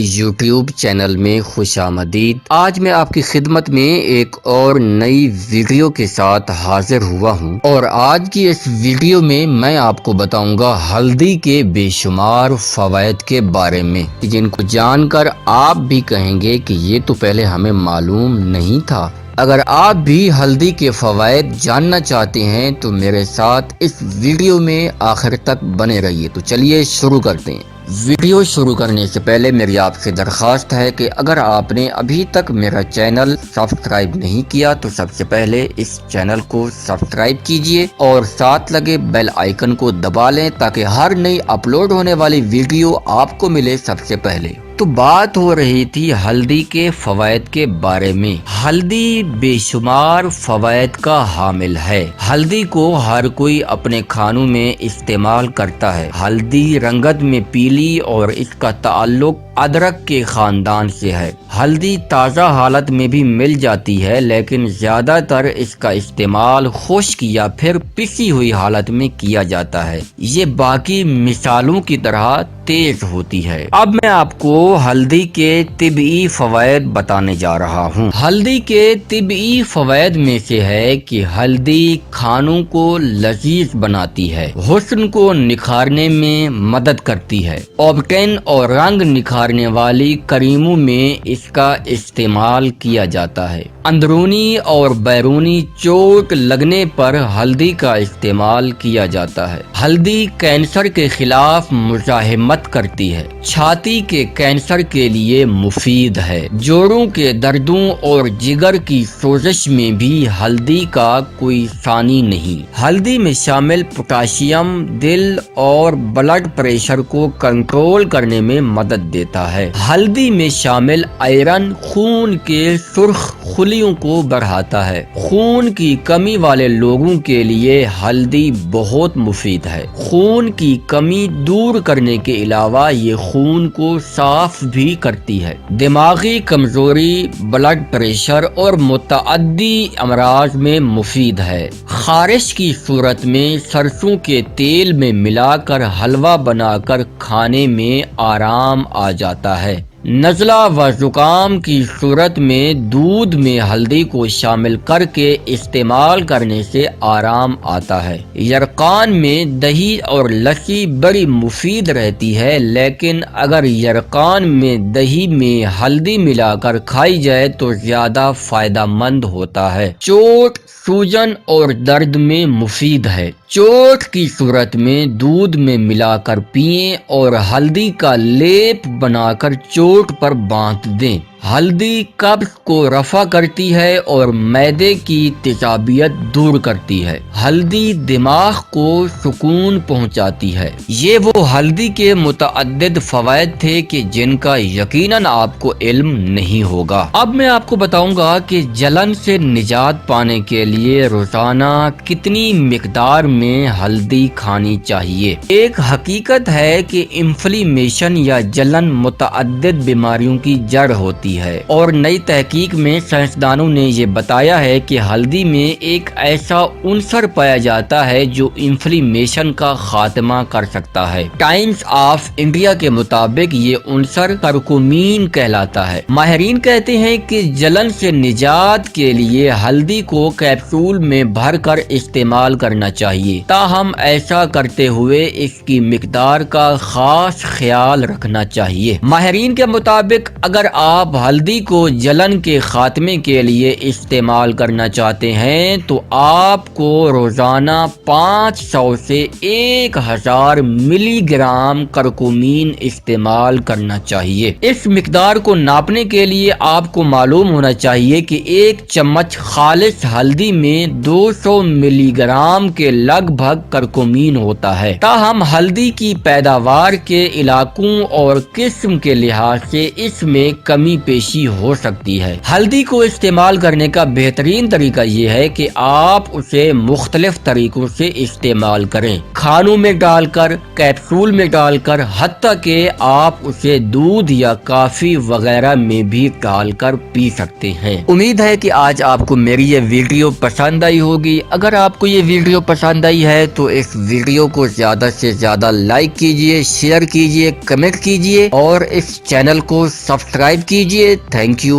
YouTube channel میں خوش آمدید۔ آج میں آپ کی خدمت میں ایک اور نئی ویڈیو کے ساتھ حاضر ہوا ہوں، اور آج کی اس ویڈیو میں میں آپ کو بتاؤں گا ہلدی کے بے شمار فوائد کے بارے میں، جن کو جان کر آپ بھی کہیں گے کہ یہ تو پہلے ہمیں معلوم نہیں تھا۔ اگر آپ بھی ہلدی کے فوائد جاننا چاہتے ہیں تو میرے ساتھ اس ویڈیو میں آخر تک بنے رہیے۔ تو چلیے شروع کرتے ہیں۔ ویڈیو شروع کرنے سے پہلے میری آپ سے درخواست ہے کہ اگر آپ نے ابھی تک میرا چینل سبسکرائب نہیں کیا تو سب سے پہلے اس چینل کو سبسکرائب کیجئے اور ساتھ لگے بیل آئیکن کو دبا لیں تاکہ ہر نئی اپلوڈ ہونے والی ویڈیو آپ کو ملے سب سے پہلے۔ تو بات ہو رہی تھی ہلدی کے فوائد کے بارے میں۔ ہلدی بے شمار فوائد کا حامل ہے۔ ہلدی کو ہر کوئی اپنے کھانوں میں استعمال کرتا ہے۔ ہلدی رنگت میں پیلی اور اس کا تعلق ادرک کے خاندان سے ہے۔ ہلدی تازہ حالت میں بھی مل جاتی ہے، لیکن زیادہ تر اس کا استعمال خشک یا پھر پسی ہوئی حالت میں کیا جاتا ہے۔ یہ باقی مثالوں کی طرح تیز ہوتی ہے۔ اب میں آپ کو ہلدی کے طبعی فوائد بتانے جا رہا ہوں۔ ہلدی کے طبعی فوائد میں سے ہے کہ ہلدی کھانوں کو لذیذ بناتی ہے، حسن کو نکھارنے میں مدد کرتی ہے۔ اوبٹین اور رنگ نکھارنے والی کریموں میں اس کا استعمال کیا جاتا ہے۔ اندرونی اور بیرونی چوٹ لگنے پر ہلدی کا استعمال کیا جاتا ہے۔ ہلدی کینسر کے خلاف مزاحمت کرتی ہے۔ چھاتی کے کینسر کے لیے مفید ہے۔ جوڑوں کے دردوں اور جگر کی سوزش میں بھی ہلدی کا کوئی ثانی نہیں۔ ہلدی میں شامل پوٹاشیم دل اور بلڈ پریشر کو کنٹرول کرنے میں مدد دیتا ہے۔ ہلدی میں شامل آئرن خون کے سرخ خلیوں کو بڑھاتا ہے۔ خون کی کمی والے لوگوں کے لیے ہلدی بہت مفید ہے۔ خون کی کمی دور کرنے کے علاوہ یہ خون کو صاف بھی کرتی ہے۔ دماغی کمزوری، بلڈ پریشر اور متعدی امراض میں مفید ہے۔ خارش کی صورت میں سرسوں کے تیل میں ملا کر حلوہ بنا کر کھانے میں آرام آ جاتا ہے۔ نزلہ و زکام کی صورت میں دودھ میں ہلدی کو شامل کر کے استعمال کرنے سے آرام آتا ہے۔ یرقان میں دہی اور لسی بڑی مفید رہتی ہے، لیکن اگر یرقان میں دہی میں ہلدی ملا کر کھائی جائے تو زیادہ فائدہ مند ہوتا ہے۔ چوٹ، سوجن اور درد میں مفید ہے۔ چوٹ کی صورت میں دودھ میں ملا کر پئیں اور ہلدی کا لیپ بنا کر چوٹ پر باندھ دیں۔ ہلدی قبض کو رفع کرتی ہے اور معدے کی تیزابیت دور کرتی ہے۔ ہلدی دماغ کو سکون پہنچاتی ہے۔ یہ وہ ہلدی کے متعدد فوائد تھے کہ جن کا یقیناً آپ کو علم نہیں ہوگا۔ اب میں آپ کو بتاؤں گا کہ جلن سے نجات پانے کے لیے روزانہ کتنی مقدار میں ہلدی کھانی چاہیے۔ ایک حقیقت ہے کہ انفلیمیشن یا جلن متعدد بیماریوں کی جڑ ہوتی ہے، اور نئی تحقیق میں سائنسدانوں نے یہ بتایا ہے کہ ہلدی میں ایک ایسا عنصر پایا جاتا ہے جو انفلیمیشن کا خاتمہ کر سکتا ہے۔ ٹائمز آف انڈیا کے مطابق یہ عنصر کرکومین کہلاتا ہے۔ ماہرین کہتے ہیں کہ جلن سے نجات کے لیے ہلدی کو کیپسول میں بھر کر استعمال کرنا چاہیے، تاہم ایسا کرتے ہوئے اس کی مقدار کا خاص خیال رکھنا چاہیے۔ ماہرین کے مطابق اگر آپ ہلدی کو جلن کے خاتمے کے لیے استعمال کرنا چاہتے ہیں تو آپ کو روزانہ 500 سے 1000 ملی گرام کرکومین استعمال کرنا چاہیے۔ اس مقدار کو ناپنے کے لیے آپ کو معلوم ہونا چاہیے کہ ایک چمچ خالص ہلدی میں 200 ملی گرام کے لگ بھگ کرکومین ہوتا ہے۔ تاہم ہلدی کی پیداوار کے علاقوں اور قسم کے لحاظ سے اس میں کمی پیش پیشی ہو سکتی ہے۔ ہلدی کو استعمال کرنے کا بہترین طریقہ یہ ہے کہ آپ اسے مختلف طریقوں سے استعمال کریں، کھانوں میں ڈال کر، کیپسول میں ڈال کر، حتیٰ کہ آپ اسے دودھ یا کافی وغیرہ میں بھی ڈال کر پی سکتے ہیں۔ امید ہے کہ آج آپ کو میری یہ ویڈیو پسند آئی ہوگی۔ اگر آپ کو یہ ویڈیو پسند آئی ہے تو اس ویڈیو کو زیادہ سے زیادہ لائک کیجئے، شیئر کیجئے، کمنٹ کیجئے اور اس چینل کو سبسکرائب کیجئے۔ Thank you.